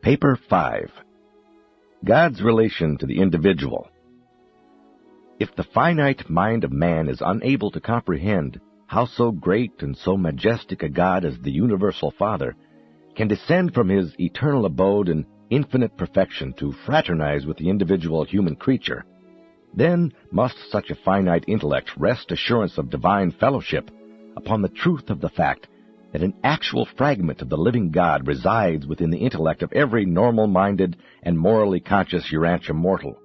Paper 5. God's relation to the individual. If the finite mind of man is unable to comprehend how so great and so majestic a God as the Universal Father can descend from his eternal abode in infinite perfection to fraternize with the individual human creature, then must such a finite intellect rest assurance of divine fellowship upon the truth of the fact that an actual fragment of the living God resides within the intellect of every normal-minded and morally conscious Urantia mortal.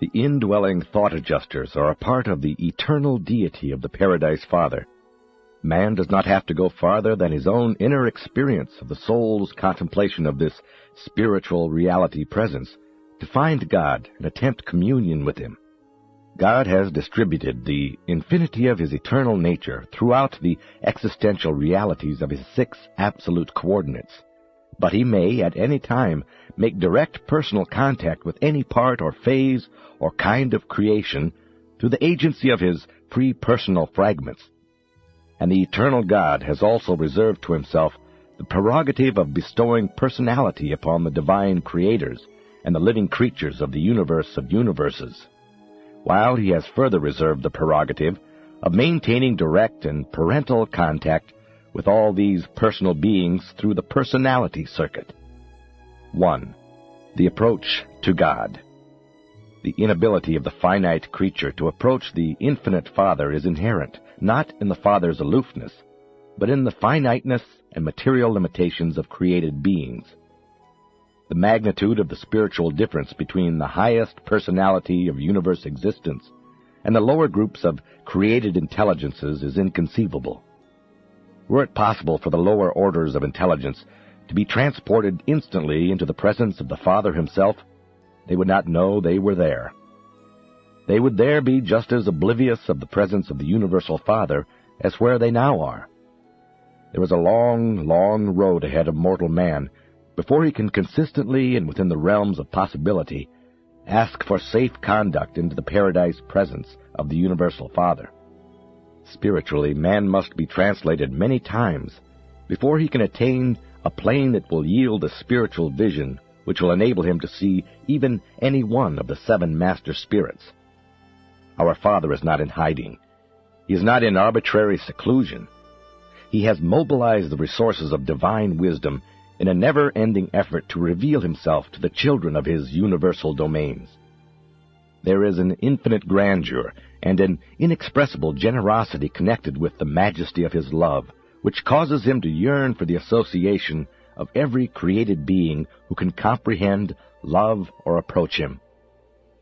The indwelling thought adjusters are a part of the eternal deity of the Paradise Father. Man does not have to go farther than his own inner experience of the soul's contemplation of this spiritual reality presence to find God and attempt communion with him. God has distributed the infinity of his eternal nature throughout the existential realities of his 6 absolute coordinates, but he may at any time make direct personal contact with any part or phase or kind of creation through the agency of his pre-personal fragments. And the eternal God has also reserved to himself the prerogative of bestowing personality upon the divine creators and the living creatures of the universe of universes, while he has further reserved the prerogative of maintaining direct and parental contact with all these personal beings through the personality circuit. 1. The approach to God. The inability of the finite creature to approach the infinite Father is inherent, not in the Father's aloofness, but in the finiteness and material limitations of created beings. The magnitude of the spiritual difference between the highest personality of universe existence and the lower groups of created intelligences is inconceivable. Were it possible for the lower orders of intelligence to be transported instantly into the presence of the Father himself, they would not know they were there. They would there be just as oblivious of the presence of the Universal Father as where they now are. There is a long, long road ahead of mortal man before he can consistently and within the realms of possibility ask for safe conduct into the paradise presence of the Universal Father. Spiritually, man must be translated many times before he can attain a plane that will yield a spiritual vision which will enable him to see even any one of the 7 master spirits. Our Father is not in hiding. He is not in arbitrary seclusion. He has mobilized the resources of divine wisdom in a never-ending effort to reveal himself to the children of his universal domains. There is an infinite grandeur and an inexpressible generosity connected with the majesty of his love, which causes him to yearn for the association of every created being who can comprehend, love, or approach him.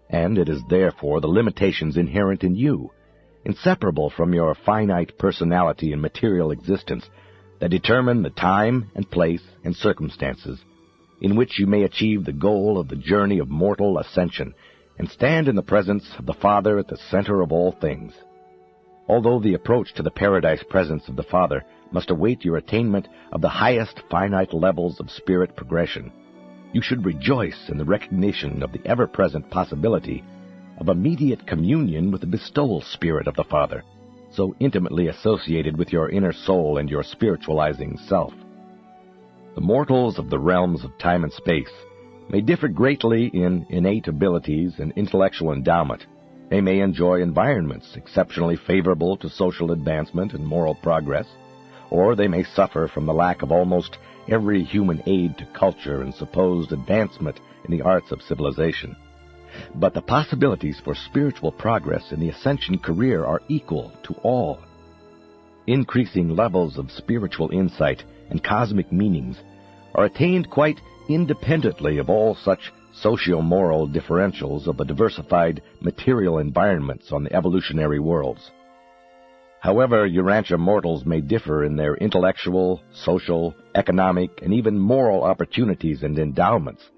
And it is therefore the limitations inherent in you, inseparable from your finite personality and material existence, that determine the time and place and circumstances in which you may achieve the goal of the journey of mortal ascension and stand in the presence of the Father at the center of all things. Although the approach to the paradise presence of the Father must await your attainment of the highest finite levels of spirit progression, you should rejoice in the recognition of the ever-present possibility of immediate communion with the bestowal spirit of the Father, so intimately associated with your inner soul and your spiritualizing self. The mortals of the realms of time and space may differ greatly in innate abilities and intellectual endowment. They may enjoy environments exceptionally favorable to social advancement and moral progress, or they may suffer from the lack of almost every human aid to culture and supposed advancement in the arts of civilization. But the possibilities for spiritual progress in the ascension career are equal to all. Increasing levels of spiritual insight and cosmic meanings are attained quite independently of all such socio-moral differentials of the diversified material environments on the evolutionary worlds. However, Urantia mortals may differ in their intellectual, social, economic, and even moral opportunities and endowments,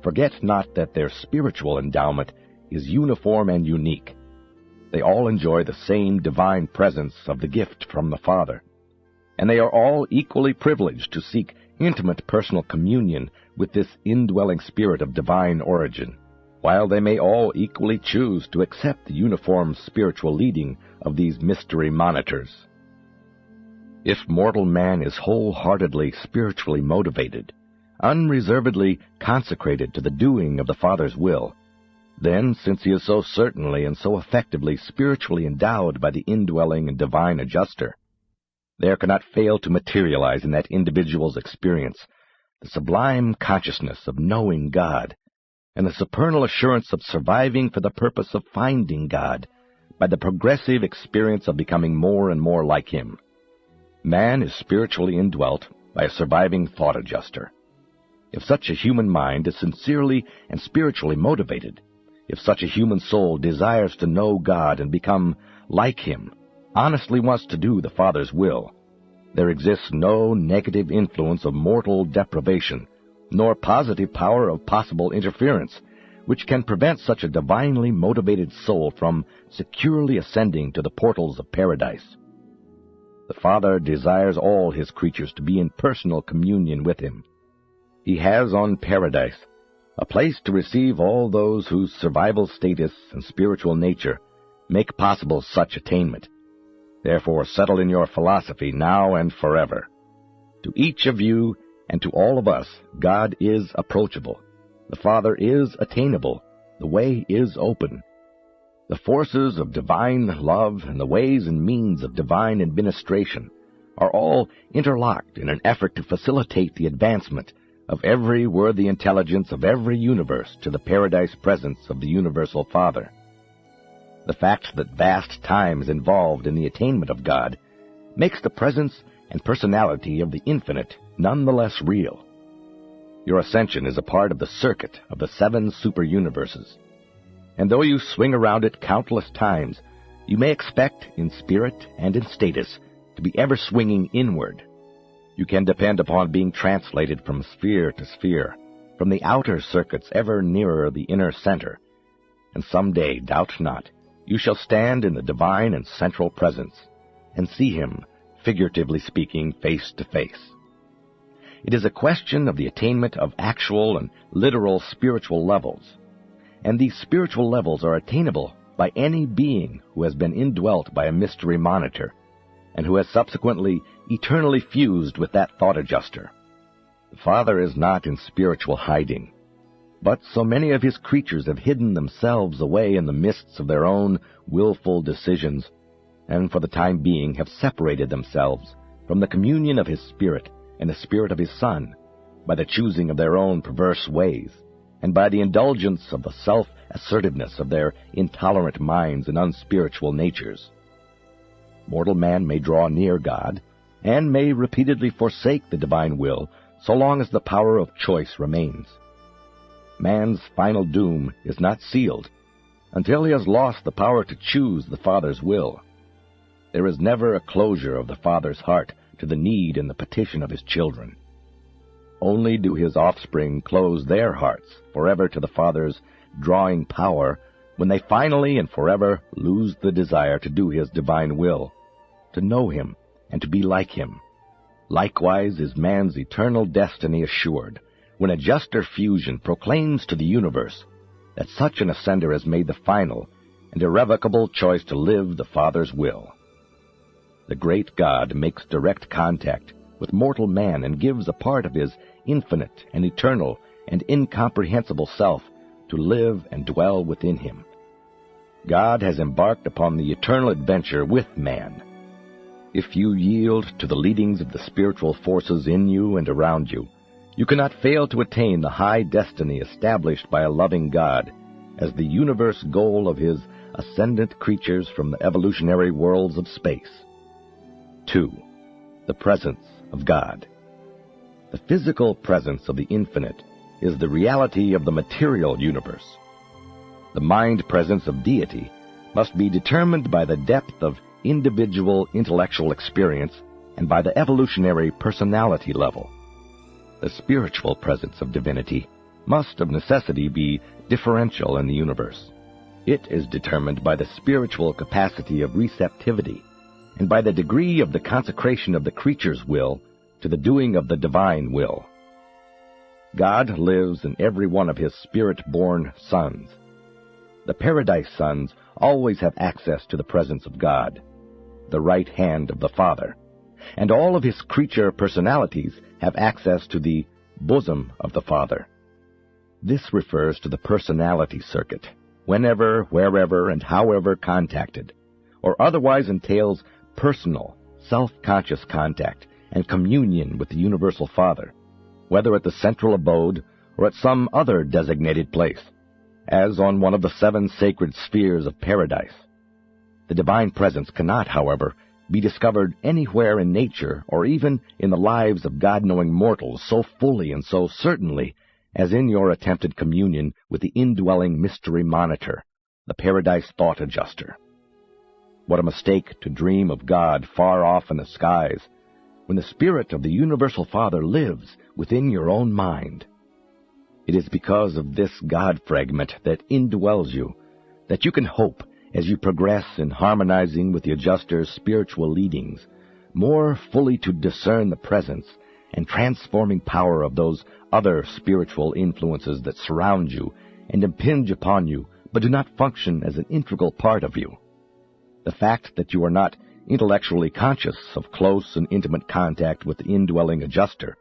forget not that their spiritual endowment is uniform and unique. They all enjoy the same divine presence of the gift from the Father, and they are all equally privileged to seek intimate personal communion with this indwelling spirit of divine origin, while they may all equally choose to accept the uniform spiritual leading of these mystery monitors. If mortal man is wholeheartedly spiritually motivated, unreservedly consecrated to the doing of the Father's will, then, since he is so certainly and so effectively spiritually endowed by the indwelling and divine adjuster, there cannot fail to materialize in that individual's experience the sublime consciousness of knowing God, and the supernal assurance of surviving for the purpose of finding God by the progressive experience of becoming more and more like Him. Man is spiritually indwelt by a surviving thought adjuster. If such a human mind is sincerely and spiritually motivated, if such a human soul desires to know God and become like Him, honestly wants to do the Father's will, there exists no negative influence of mortal deprivation, nor positive power of possible interference, which can prevent such a divinely motivated soul from securely ascending to the portals of paradise. The Father desires all His creatures to be in personal communion with Him. He has on paradise a place to receive all those whose survival status and spiritual nature make possible such attainment. Therefore, settle in your philosophy now and forever. To each of you and to all of us, God is approachable. The Father is attainable. The way is open. The forces of divine love and the ways and means of divine administration are all interlocked in an effort to facilitate the advancement of every worthy intelligence of every universe to the paradise presence of the universal Father. The fact that vast time is involved in the attainment of God makes the presence and personality of the infinite none the less real. Your ascension is a part of the circuit of the 7 super-universes, and though you swing around it countless times, you may expect, in spirit and in status, to be ever swinging inward. You can depend upon being translated from sphere to sphere, from the outer circuits ever nearer the inner center, and someday, doubt not, you shall stand in the divine and central presence, and see Him, figuratively speaking, face to face. It is a question of the attainment of actual and literal spiritual levels, and these spiritual levels are attainable by any being who has been indwelt by a mystery monitor, and who has subsequently eternally fused with that thought adjuster. The Father is not in spiritual hiding, but so many of His creatures have hidden themselves away in the mists of their own willful decisions, and for the time being have separated themselves from the communion of His Spirit and the Spirit of His Son by the choosing of their own perverse ways, and by the indulgence of the self-assertiveness of their intolerant minds and unspiritual natures. Mortal man may draw near God, and may repeatedly forsake the divine will so long as the power of choice remains. Man's final doom is not sealed until he has lost the power to choose the Father's will. There is never a closure of the Father's heart to the need and the petition of His children. Only do His offspring close their hearts forever to the Father's drawing power when they finally and forever lose the desire to do His divine will, to know Him and to be like Him. Likewise is man's eternal destiny assured when a juster fusion proclaims to the universe that such an ascender has made the final and irrevocable choice to live the Father's will. The great God makes direct contact with mortal man and gives a part of His infinite and eternal and incomprehensible self to live and dwell within him. God has embarked upon the eternal adventure with man. If you yield to the leadings of the spiritual forces in you and around you, you cannot fail to attain the high destiny established by a loving God as the universe goal of His ascendant creatures from the evolutionary worlds of space. 2. The presence of God. The physical presence of the infinite is the reality of the material universe. The mind presence of deity must be determined by the depth of individual intellectual experience and by the evolutionary personality level. The spiritual presence of divinity must of necessity be differential in the universe. It is determined by the spiritual capacity of receptivity and by the degree of the consecration of the creature's will to the doing of the divine will. God lives in every one of His spirit-born sons. The paradise sons always have access to the presence of God, the right hand of the Father, and all of His creature personalities have access to the bosom of the Father. This refers to the personality circuit, whenever, wherever, and however contacted, or otherwise entails personal, self-conscious contact and communion with the Universal Father, whether at the central abode or at some other designated place, as on one of the 7 sacred spheres of paradise. The divine presence cannot, however, be discovered anywhere in nature or even in the lives of God-knowing mortals so fully and so certainly as in your attempted communion with the indwelling mystery monitor, the Paradise Thought Adjuster. What a mistake to dream of God far off in the skies, when the Spirit of the Universal Father lives within your own mind. It is because of this God fragment that indwells you that you can hope, as you progress in harmonizing with the Adjuster's spiritual leadings, more fully to discern the presence and transforming power of those other spiritual influences that surround you and impinge upon you, but do not function as an integral part of you. The fact that you are not intellectually conscious of close and intimate contact with the indwelling Adjuster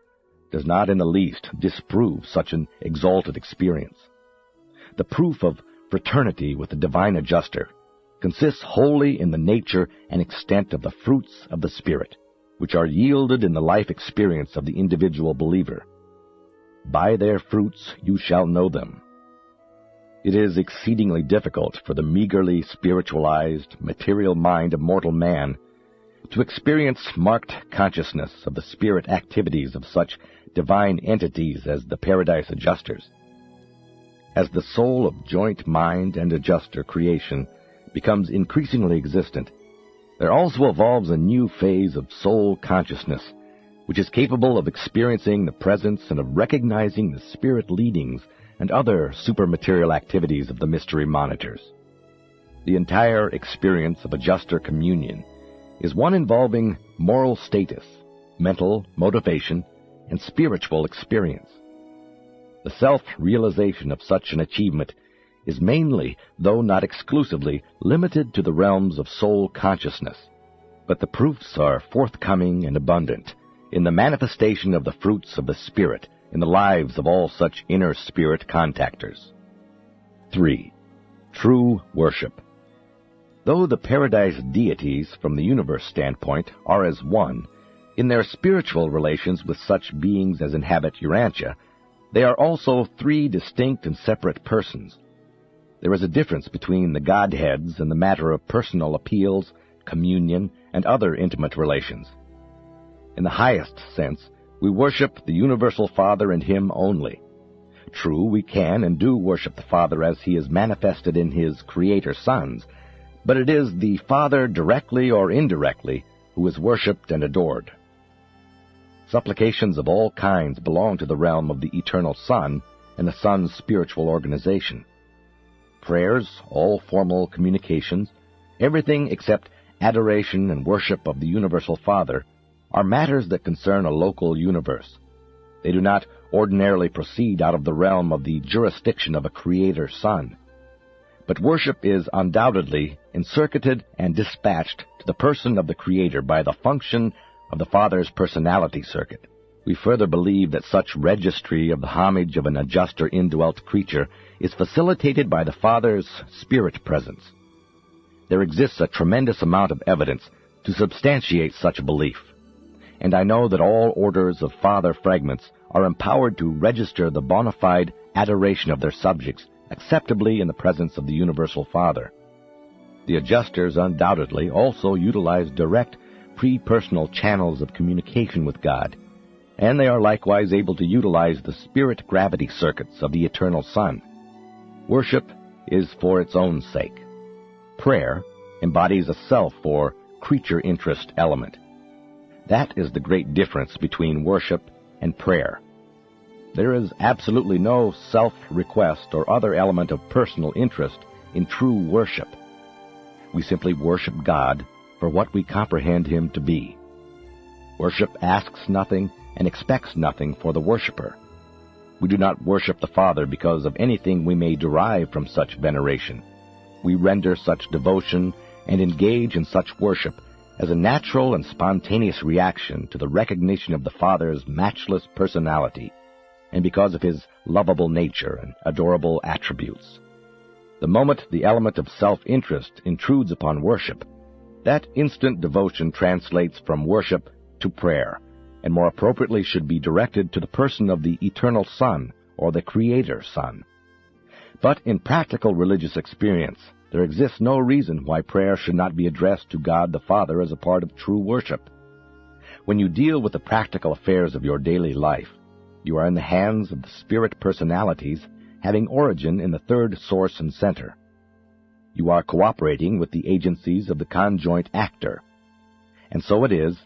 does not in the least disprove such an exalted experience. The proof of fraternity with the divine Adjuster consists wholly in the nature and extent of the fruits of the Spirit, which are yielded in the life experience of the individual believer. By their fruits you shall know them. It is exceedingly difficult for the meagerly spiritualized, material mind of mortal man to experience marked consciousness of the spirit activities of such divine entities as the Paradise Adjusters. As the soul of joint mind and adjuster creation becomes increasingly existent, there also evolves a new phase of soul consciousness, which is capable of experiencing the presence and of recognizing the spirit leadings and other supermaterial activities of the mystery monitors. The entire experience of adjuster communion is one involving moral status, mental motivation, and spiritual experience. The self-realization of such an achievement is mainly, though not exclusively, limited to the realms of soul consciousness, but the proofs are forthcoming and abundant in the manifestation of the fruits of the Spirit in the lives of all such inner spirit contactors. 3. True worship. Though the paradise deities from the universe standpoint are as one, in their spiritual relations with such beings as inhabit Urantia, they are also 3 distinct and separate persons. There is a difference between the Godheads in the matter of personal appeals, communion, and other intimate relations. In the highest sense, we worship the Universal Father and Him only. True, we can and do worship the Father as He is manifested in His Creator sons, but it is the Father directly or indirectly who is worshipped and adored. Supplications of all kinds belong to the realm of the Eternal Son and the Son's spiritual organization. Prayers, all formal communications, everything except adoration and worship of the Universal Father, are matters that concern a local universe. They do not ordinarily proceed out of the realm of the jurisdiction of a Creator Son. But worship is undoubtedly encircuited and dispatched to the person of the Creator by the function of the Father's personality circuit. We further believe that such registry of the homage of an adjuster indwelt creature is facilitated by the Father's spirit presence. There exists a tremendous amount of evidence to substantiate such belief, and I know that all orders of Father fragments are empowered to register the bona fide adoration of their subjects acceptably in the presence of the Universal Father. The adjusters undoubtedly also utilize direct, pre-personal channels of communication with God, and they are likewise able to utilize the spirit gravity circuits of the Eternal Son. Worship is for its own sake. Prayer embodies a self or creature interest element. That is the great difference between worship and prayer. There is absolutely no self-request or other element of personal interest in true worship. We simply worship God for what we comprehend Him to be. Worship asks nothing and expects nothing for the worshiper. We do not worship the Father because of anything we may derive from such veneration. We render such devotion and engage in such worship as a natural and spontaneous reaction to the recognition of the Father's matchless personality and because of his lovable nature and adorable attributes. The moment the element of self-interest intrudes upon worship, that instant devotion translates from worship to prayer, and more appropriately should be directed to the person of the Eternal Son, or the Creator Son. But in practical religious experience, there exists no reason why prayer should not be addressed to God the Father as a part of true worship. When you deal with the practical affairs of your daily life, you are in the hands of the spirit personalities having origin in the third source and center. You are cooperating with the agencies of the conjoint actor. And so it is,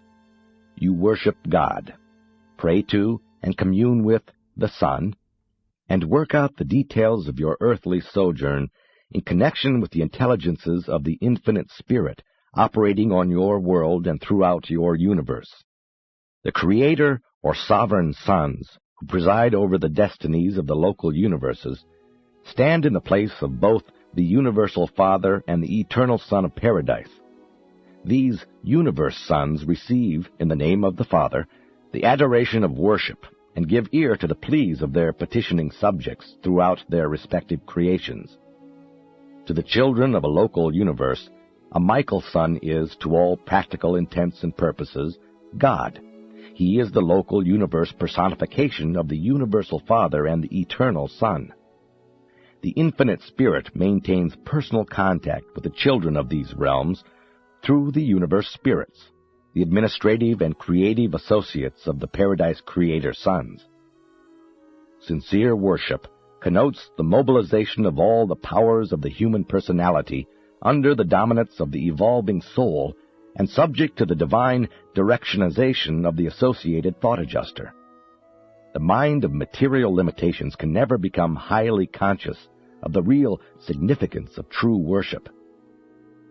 you worship God, pray to and commune with the Son, and work out the details of your earthly sojourn in connection with the intelligences of the infinite Spirit operating on your world and throughout your universe. The Creator or Sovereign Sons, who preside over the destinies of the local universes, stand in the place of both the Universal Father and the Eternal Son of Paradise. These universe sons receive, in the name of the Father, the adoration of worship, and give ear to the pleas of their petitioning subjects throughout their respective creations. To the children of a local universe, a Michael Son is, to all practical intents and purposes, God. He is the local universe personification of the Universal Father and the Eternal Son. The Infinite Spirit maintains personal contact with the children of these realms through the universe spirits, the administrative and creative associates of the Paradise Creator Sons. Sincere worship connotes the mobilization of all the powers of the human personality under the dominance of the evolving soul and subject to the divine directionization of the associated thought adjuster. The mind of material limitations can never become highly conscious of the real significance of true worship.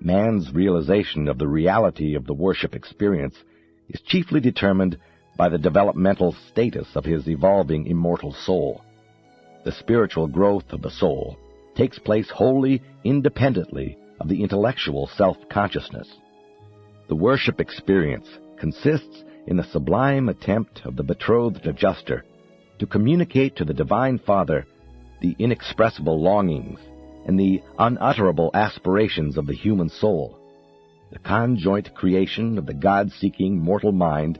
Man's realization of the reality of the worship experience is chiefly determined by the developmental status of his evolving immortal soul. The spiritual growth of the soul takes place wholly independently of the intellectual self-consciousness. The worship experience consists in the sublime attempt of the betrothed adjuster to communicate to the Divine Father the inexpressible longings and the unutterable aspirations of the human soul, the conjoint creation of the God-seeking mortal mind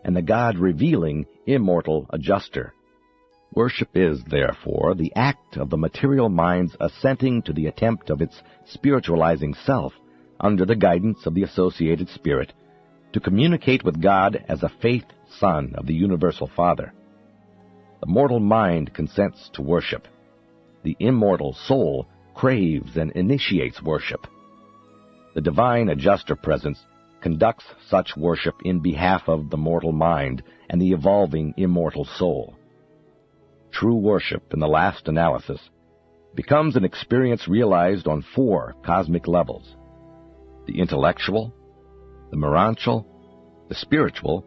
and the God-revealing immortal adjuster. Worship is, therefore, the act of the material mind's assenting to the attempt of its spiritualizing self under the guidance of the associated spirit to communicate with God as a faith son of the Universal Father. The mortal mind consents to worship. The immortal soul craves and initiates worship. The divine adjuster presence conducts such worship in behalf of the mortal mind and the evolving immortal soul. True worship, in the last analysis, becomes an experience realized on 4 cosmic levels: the intellectual, the morantial, the spiritual,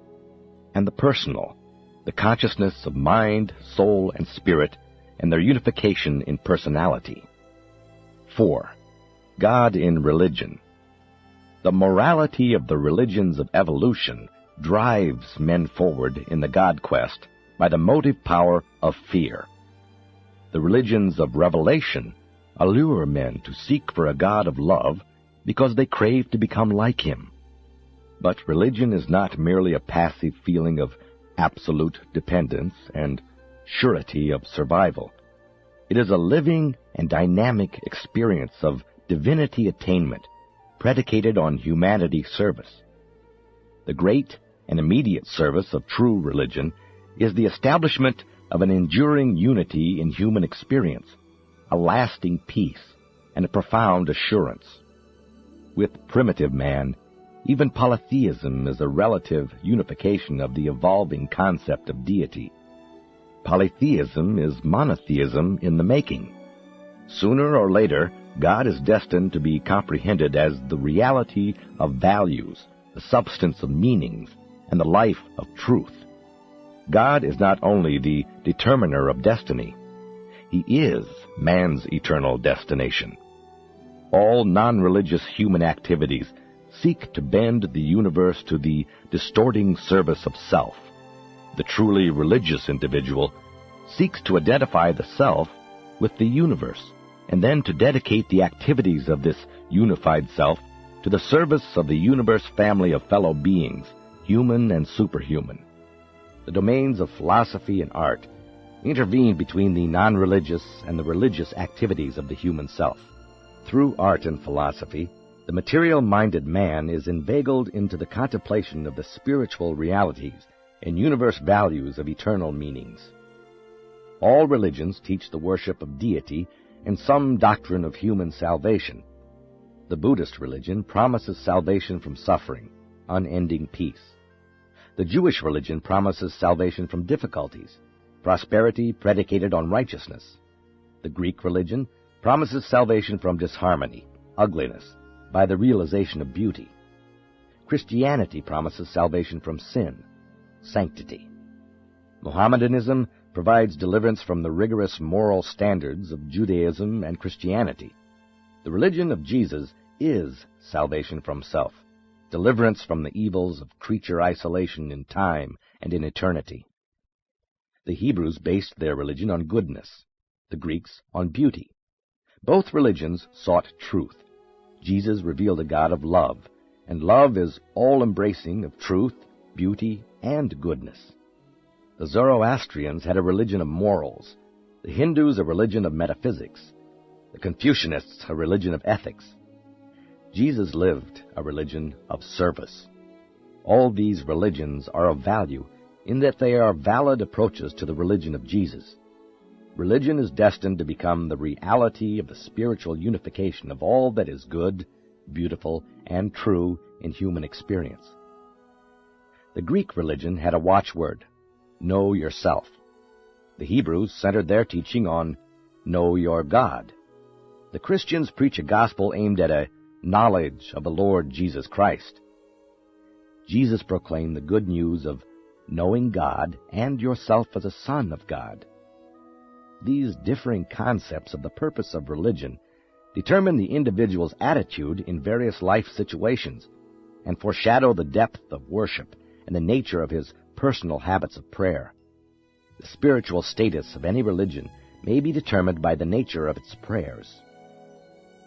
and the personal, the consciousness of mind, soul, and spirit, and their unification in personality. 4. God in religion. The morality of the religions of evolution drives men forward in the God quest by the motive power of fear. The religions of revelation allure men to seek for a God of love because they crave to become like him. But religion is not merely a passive feeling of absolute dependence and surety of survival. It is a living and dynamic experience of divinity attainment predicated on humanity service. The great and immediate service of true religion is the establishment of an enduring unity in human experience, a lasting peace, and a profound assurance. With primitive man, even polytheism is a relative unification of the evolving concept of deity. Polytheism is monotheism in the making. Sooner or later, God is destined to be comprehended as the reality of values, the substance of meanings, and the life of truth. God is not only the determiner of destiny, he is man's eternal destination. All non-religious human activities seek to bend the universe to the distorting service of self. The truly religious individual seeks to identify the self with the universe, and then to dedicate the activities of this unified self to the service of the universe family of fellow beings, human and superhuman. The domains of philosophy and art intervene between the non-religious and the religious activities of the human self. Through art and philosophy, the material-minded man is inveigled into the contemplation of the spiritual realities and universe values of eternal meanings. All religions teach the worship of deity and some doctrine of human salvation. The Buddhist religion promises salvation from suffering, unending peace. The Jewish religion promises salvation from difficulties, prosperity predicated on righteousness. The Greek religion promises salvation from disharmony, ugliness, by the realization of beauty. Christianity promises salvation from sin, sanctity. Mohammedanism provides deliverance from the rigorous moral standards of Judaism and Christianity. The religion of Jesus is salvation from self, deliverance from the evils of creature isolation in time and in eternity. The Hebrews based their religion on goodness, the Greeks on beauty. Both religions sought truth. Jesus revealed a God of love, and love is all-embracing of truth, beauty, and goodness. The Zoroastrians had a religion of morals, the Hindus a religion of metaphysics, the Confucianists a religion of ethics. Jesus lived a religion of service. All these religions are of value in that they are valid approaches to the religion of Jesus. Religion is destined to become the reality of the spiritual unification of all that is good, beautiful, and true in human experience. The Greek religion had a watchword, know yourself. The Hebrews centered their teaching on know your God. The Christians preach a gospel aimed at a knowledge of the Lord Jesus Christ. Jesus proclaimed the good news of knowing God and yourself as a son of God. These differing concepts of the purpose of religion determine the individual's attitude in various life situations and foreshadow the depth of worship and the nature of his personal habits of prayer. The spiritual status of any religion may be determined by the nature of its prayers.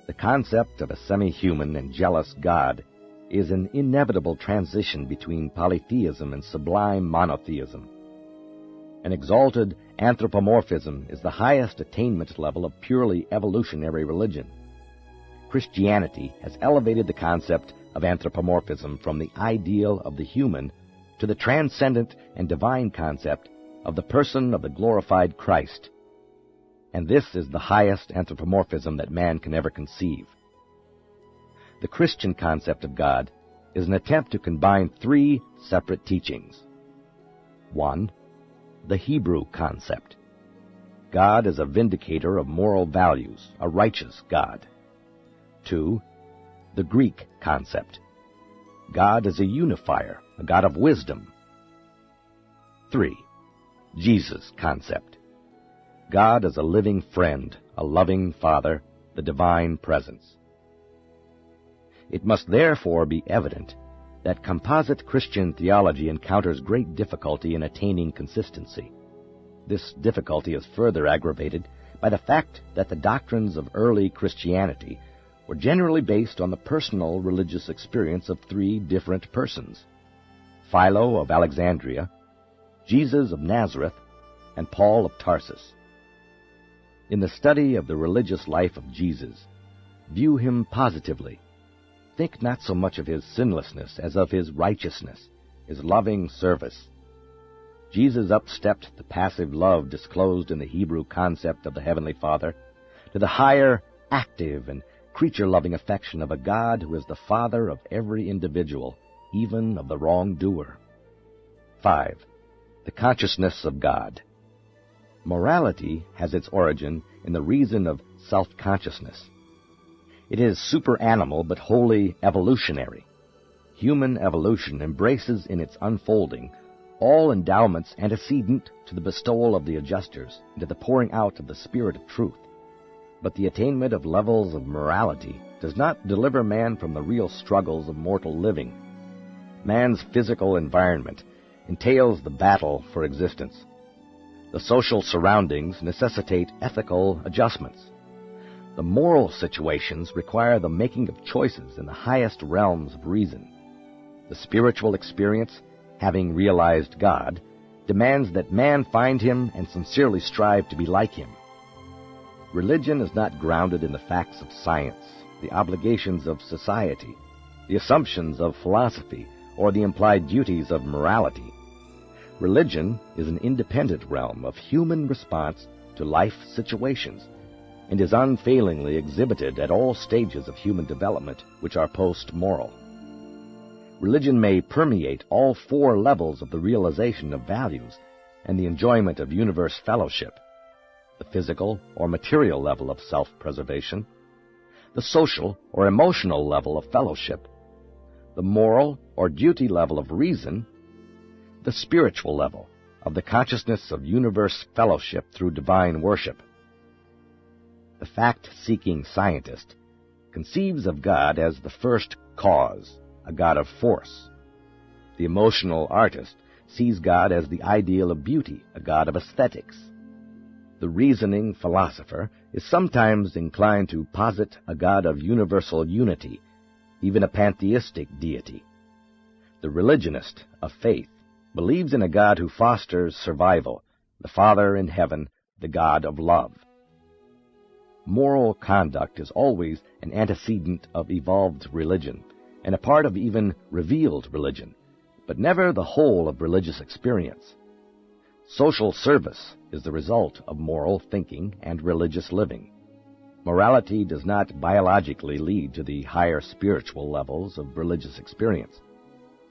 The concept of a semi-human and jealous God is an inevitable transition between polytheism and sublime monotheism. An exalted anthropomorphism is the highest attainment level of purely evolutionary religion. Christianity has elevated the concept of anthropomorphism from the ideal of the human to the transcendent and divine concept of the person of the glorified Christ. And this is the highest anthropomorphism that man can ever conceive. The Christian concept of God is an attempt to combine three separate teachings. 1. The Hebrew concept. God is a vindicator of moral values, a righteous God. 2. The Greek concept. God is a unifier, a God of wisdom. 3. Jesus concept. God is a living friend, a loving Father, the divine presence. It must therefore be evident that composite Christian theology encounters great difficulty in attaining consistency. This difficulty is further aggravated by the fact that the doctrines of early Christianity were generally based on the personal religious experience of three different persons: Philo of Alexandria, Jesus of Nazareth, and Paul of Tarsus. In the study of the religious life of Jesus, view him positively. Think not so much of his sinlessness as of his righteousness, his loving service. Jesus upstepped the passive love disclosed in the Hebrew concept of the Heavenly Father to the higher, active, and creature-loving affection of a God who is the Father of every individual, even of the wrongdoer. 5. The consciousness of God. Morality has its origin in the reason of self-consciousness. It is superanimal but wholly evolutionary. Human evolution embraces in its unfolding all endowments antecedent to the bestowal of the adjusters and to the pouring out of the Spirit of truth. But the attainment of levels of morality does not deliver man from the real struggles of mortal living. Man's physical environment entails the battle for existence. The social surroundings necessitate ethical adjustments. The moral situations require the making of choices in the highest realms of reason. The spiritual experience, having realized God, demands that man find him and sincerely strive to be like him. Religion is not grounded in the facts of science, the obligations of society, the assumptions of philosophy, or the implied duties of morality. Religion is an independent realm of human response to life situations, and is unfailingly exhibited at all stages of human development which are post-moral. Religion may permeate all four levels of the realization of values and the enjoyment of universe fellowship: the physical or material level of self-preservation, the social or emotional level of fellowship, the moral or duty level of reason, the spiritual level of the consciousness of universe fellowship through divine worship. The fact-seeking scientist conceives of God as the first cause, a God of force. The emotional artist sees God as the ideal of beauty, a God of aesthetics. The reasoning philosopher is sometimes inclined to posit a God of universal unity, even a pantheistic deity. The religionist of faith believes in a God who fosters survival, the Father in heaven, the God of love. Moral conduct is always an antecedent of evolved religion, and a part of even revealed religion, but never the whole of religious experience. Social service is the result of moral thinking and religious living. Morality does not biologically lead to the higher spiritual levels of religious experience.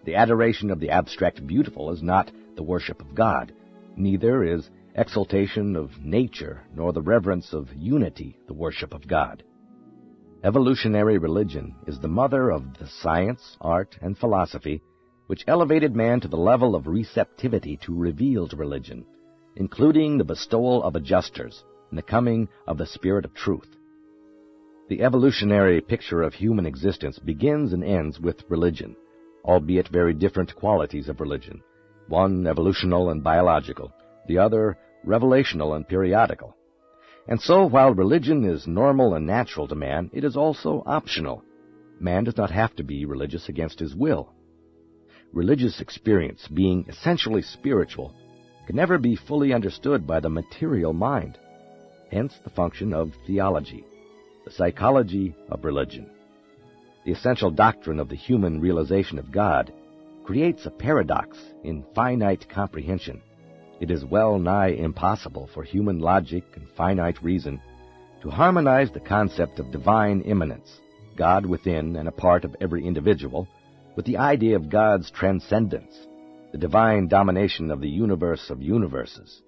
The adoration of the abstract beautiful is not the worship of God. Neither is exaltation of nature nor the reverence of unity the worship of God. Evolutionary religion is the mother of the science, art, and philosophy which elevated man to the level of receptivity to revealed religion, including the bestowal of adjusters and the coming of the Spirit of truth. The evolutionary picture of human existence begins and ends with religion, albeit very different qualities of religion, one evolutional and biological, the other revelational and periodical. And so, while religion is normal and natural to man, it is also optional. Man does not have to be religious against his will. Religious experience, being essentially spiritual, can never be fully understood by the material mind. Hence the function of theology, the psychology of religion. The essential doctrine of the human realization of God creates a paradox in finite comprehension. It is well nigh impossible for human logic and finite reason to harmonize the concept of divine immanence, God within and a part of every individual, with the idea of God's transcendence, the divine domination of the universe of universes.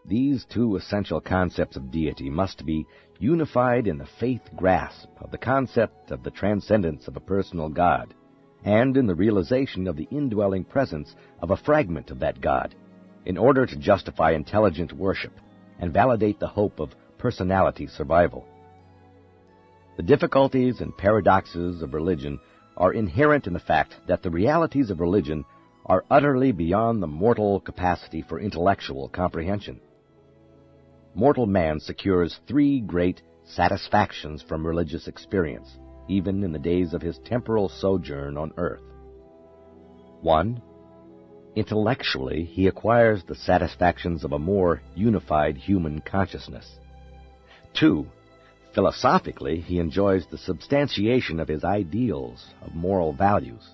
These two essential concepts of deity must be unified in the faith grasp of the concept of the transcendence of a personal God, and in the realization of the indwelling presence of a fragment of that God, in order to justify intelligent worship and validate the hope of personality survival. The difficulties and paradoxes of religion are inherent in the fact that the realities of religion are utterly beyond the mortal capacity for intellectual comprehension. Mortal man secures three great satisfactions from religious experience, even in the days of his temporal sojourn on earth. 1. Intellectually, he acquires the satisfactions of a more unified human consciousness. 2. Philosophically, he enjoys the substantiation of his ideals of moral values.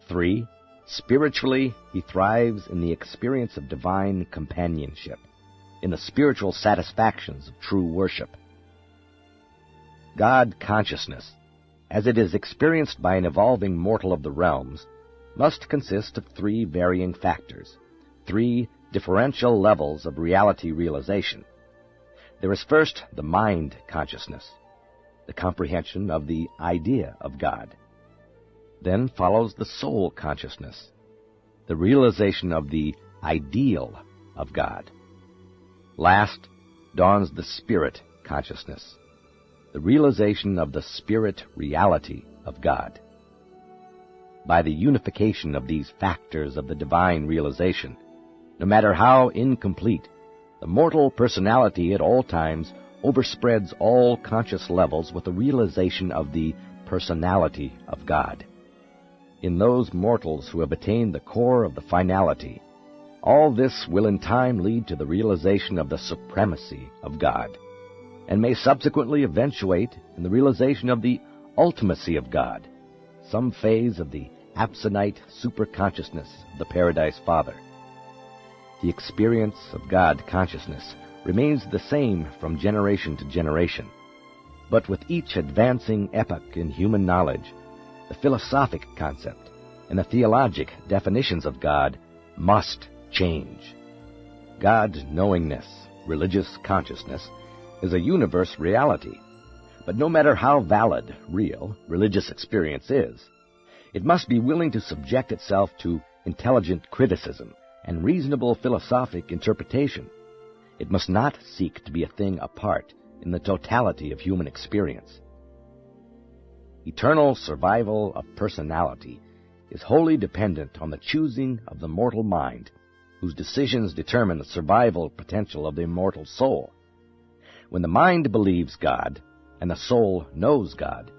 3. Spiritually, he thrives in the experience of divine companionship, in the spiritual satisfactions of true worship. God consciousness, as it is experienced by an evolving mortal of the realms, must consist of three varying factors, three differential levels of reality realization. There is first the mind consciousness, the comprehension of the idea of God. Then follows the soul consciousness, the realization of the ideal of God. Last dawns the spirit consciousness, the realization of the spirit reality of God. By the unification of these factors of the divine realization, No matter how incomplete, the mortal personality at all times overspreads all conscious levels with the realization of the personality of God. In those mortals who have attained the core of the finality, all this will in time lead to the realization of the supremacy of God, and may subsequently eventuate in the realization of the ultimacy of God, some phase of the absonite superconsciousness of the Paradise Father. The experience of God consciousness remains the same from generation to generation, but with each advancing epoch in human knowledge, the philosophic concept and the theologic definitions of God must change. God knowingness, religious consciousness, is a universe reality, but no matter how valid, real, religious experience is, it must be willing to subject itself to intelligent criticism and reasonable philosophic interpretation. It must not seek to be a thing apart in the totality of human experience. Eternal survival of personality is wholly dependent on the choosing of the mortal mind, whose decisions determine the survival potential of the immortal soul. When the mind believes God, and the soul knows God,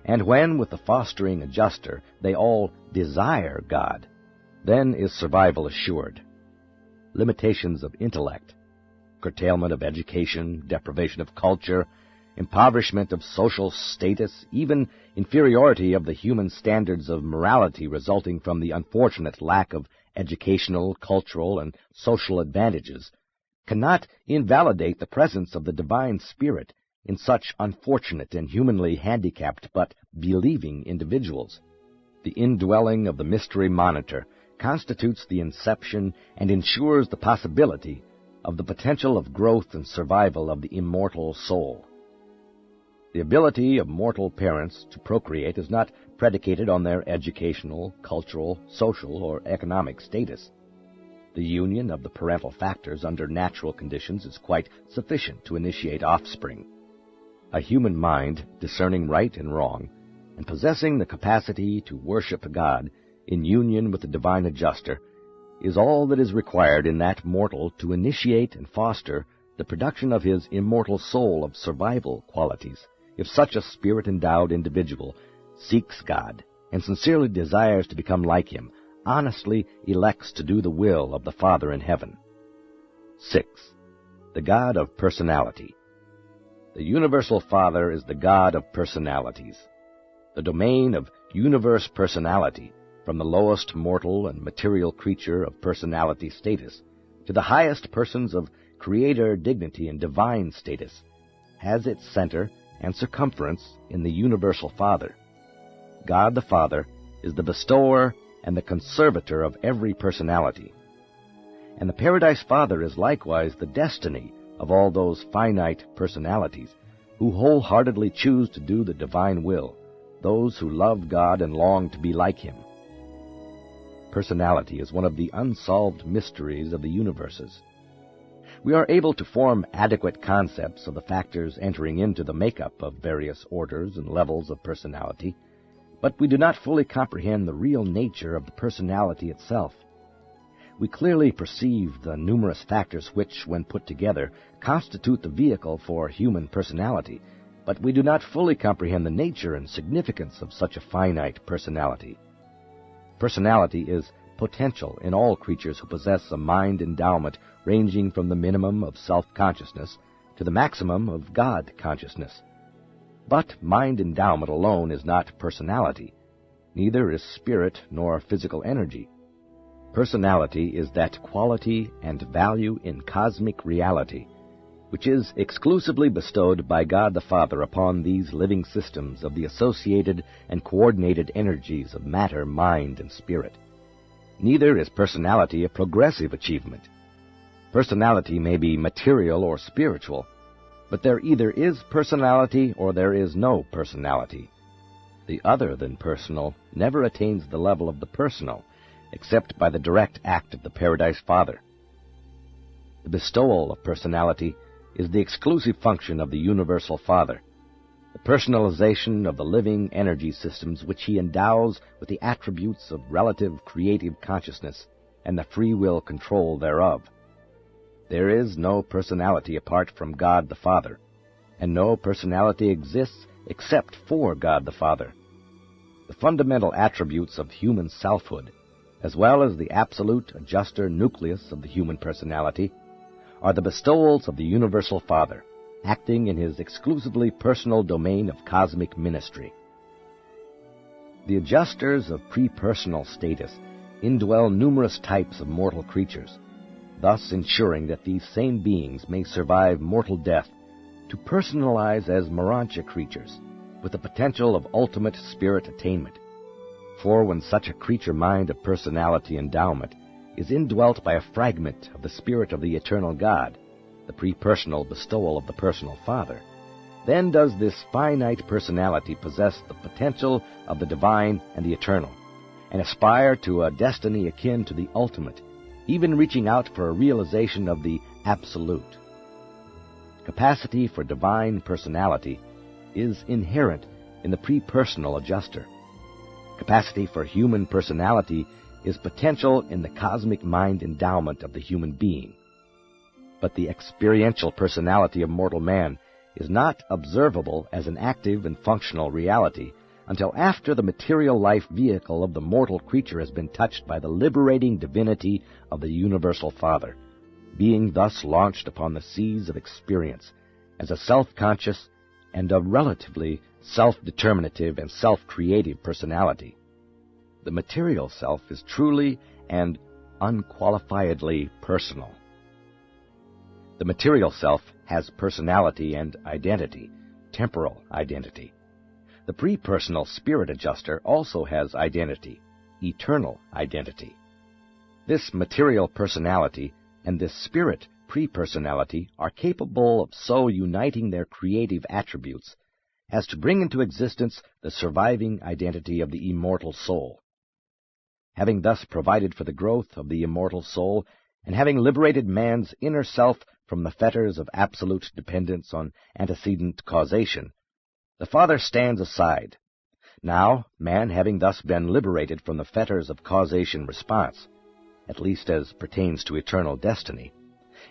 and when, with the fostering adjuster, they all desire God, then is survival assured. Limitations of intellect, curtailment of education, deprivation of culture, impoverishment of social status, even inferiority of the human standards of morality resulting from the unfortunate lack of educational, cultural, and social advantages, cannot invalidate the presence of the divine spirit in such unfortunate and humanly handicapped but believing individuals. The indwelling of the mystery monitor constitutes the inception and ensures the possibility of the potential of growth and survival of the immortal soul. The ability of mortal parents to procreate is not predicated on their educational, cultural, social, or economic status. The union of the parental factors under natural conditions is quite sufficient to initiate offspring. A human mind discerning right and wrong, and possessing the capacity to worship God in union with the divine adjuster, is all that is required in that mortal to initiate and foster the production of his immortal soul of survival qualities, if such a spirit-endowed individual seeks God and sincerely desires to become like him, honestly elects to do the will of the Father in heaven. 6. The God of Personality. The Universal Father is the God of personalities. The domain of universe personality, from the lowest mortal and material creature of personality status to the highest persons of creator dignity and divine status, has its center and circumference in the Universal Father. God the Father is the bestower and the conservator of every personality. And the Paradise Father is likewise the destiny of all those finite personalities who wholeheartedly choose to do the divine will, those who love God and long to be like him. Personality is one of the unsolved mysteries of the universes. We are able to form adequate concepts of the factors entering into the makeup of various orders and levels of personality, but we do not fully comprehend the real nature of the personality itself. We clearly perceive the numerous factors which, when put together, constitute the vehicle for human personality, but we do not fully comprehend the nature and significance of such a finite personality. Personality is potential in all creatures who possess a mind endowment ranging from the minimum of self-consciousness to the maximum of God-consciousness. But mind endowment alone is not personality. Neither is spirit nor physical energy. Personality is that quality and value in cosmic reality which is exclusively bestowed by God the Father upon these living systems of the associated and coordinated energies of matter, mind, and spirit. Neither is personality a progressive achievement. Personality may be material or spiritual, but there either is personality or there is no personality. The other than personal never attains the level of the personal, except by the direct act of the Paradise Father. The bestowal of personality is the exclusive function of the Universal Father, the personalization of the living energy systems which he endows with the attributes of relative creative consciousness and the free will control thereof. There is no personality apart from God the Father, and no personality exists except for God the Father. The fundamental attributes of human selfhood, as well as the absolute adjuster nucleus of the human personality, are the bestowals of the Universal Father, acting in his exclusively personal domain of cosmic ministry. The adjusters of pre-personal status indwell numerous types of mortal creatures, thus ensuring that these same beings may survive mortal death to personalize as Urantia creatures, with the potential of ultimate spirit attainment. For when such a creature mind of personality endowment is indwelt by a fragment of the spirit of the eternal God, the pre-personal bestowal of the personal Father, then does this finite personality possess the potential of the divine and the eternal, and aspire to a destiny akin to the ultimate, even reaching out for a realization of the absolute. Capacity for divine personality is inherent in the pre-personal adjuster. Capacity for human personality is potential in the cosmic mind endowment of the human being. But the experiential personality of mortal man is not observable as an active and functional reality until after the material life vehicle of the mortal creature has been touched by the liberating divinity of the Universal Father, being thus launched upon the seas of experience as a self-conscious and a relatively self-determinative and self-creative personality. The material self is truly and unqualifiedly personal. The material self has personality and identity, temporal identity. The pre-personal spirit adjuster also has identity, eternal identity. This material personality and this spirit pre-personality are capable of so uniting their creative attributes as to bring into existence the surviving identity of the immortal soul. Having thus provided for the growth of the immortal soul, and having liberated man's inner self from the fetters of absolute dependence on antecedent causation, the Father stands aside. Now, man having thus been liberated from the fetters of causation response, at least as pertains to eternal destiny,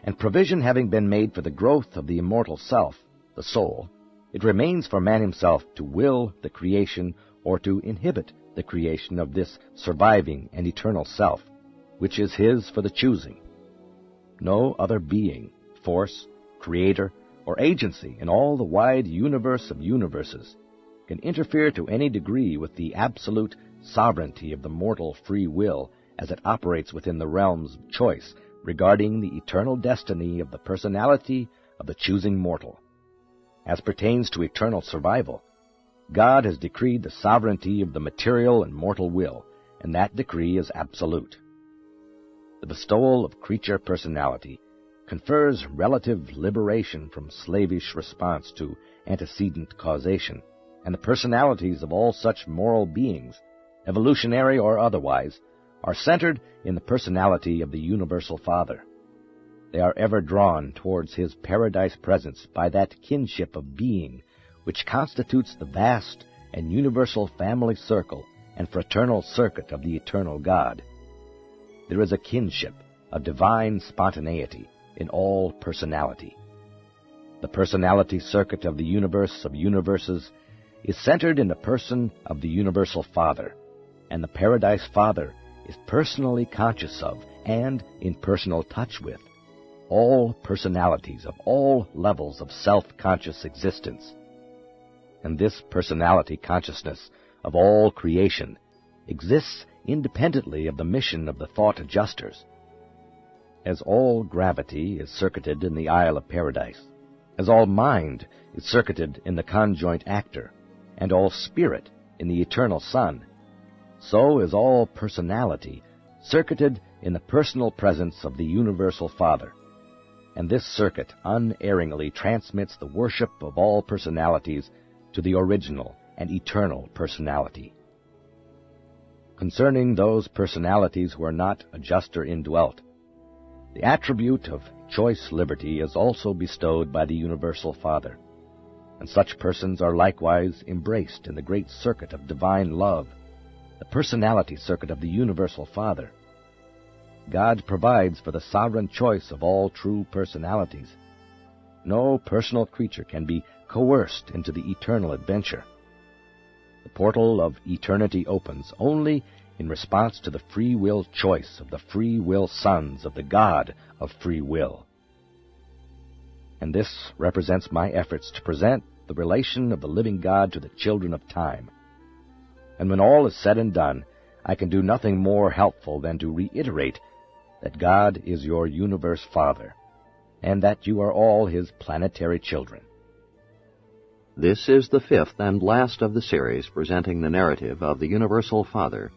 and provision having been made for the growth of the immortal self, the soul, it remains for man himself to will the creation or to inhibit the creation of this surviving and eternal self, which is his for the choosing. No other being, force, creator, or agency in all the wide universe of universes can interfere to any degree with the absolute sovereignty of the mortal free will as it operates within the realms of choice regarding the eternal destiny of the personality of the choosing mortal. As pertains to eternal survival, God has decreed the sovereignty of the material and mortal will, and that decree is absolute. The bestowal of creature personality confers relative liberation from slavish response to antecedent causation, and the personalities of all such moral beings, evolutionary or otherwise, are centered in the personality of the Universal Father. They are ever drawn towards his paradise presence by that kinship of being which constitutes the vast and universal family circle and fraternal circuit of the eternal God. There is a kinship of divine spontaneity in all personality. The personality circuit of the universe of universes is centered in the person of the Universal Father, and the Paradise Father is personally conscious of and in personal touch with all personalities of all levels of self-conscious existence. And this personality consciousness of all creation exists independently of the mission of the thought adjusters. As all gravity is circuited in the Isle of Paradise, as all mind is circuited in the conjoint actor, and all spirit in the eternal Son, so is all personality circuited in the personal presence of the Universal Father. And this circuit unerringly transmits the worship of all personalities to the original and eternal personality. Concerning those personalities who are not adjuster indwelt, the attribute of choice liberty is also bestowed by the Universal Father, and such persons are likewise embraced in the great circuit of divine love, the personality circuit of the Universal Father. God provides for the sovereign choice of all true personalities. No personal creature can be coerced into the eternal adventure. The portal of eternity opens only in response to the free will choice of the free will sons of the God of free will. And this represents my efforts to present the relation of the living God to the children of time. And when all is said and done, I can do nothing more helpful than to reiterate that God is your universe Father, and that you are all His planetary children. This is the fifth and last of the series presenting the narrative of the Universal Father.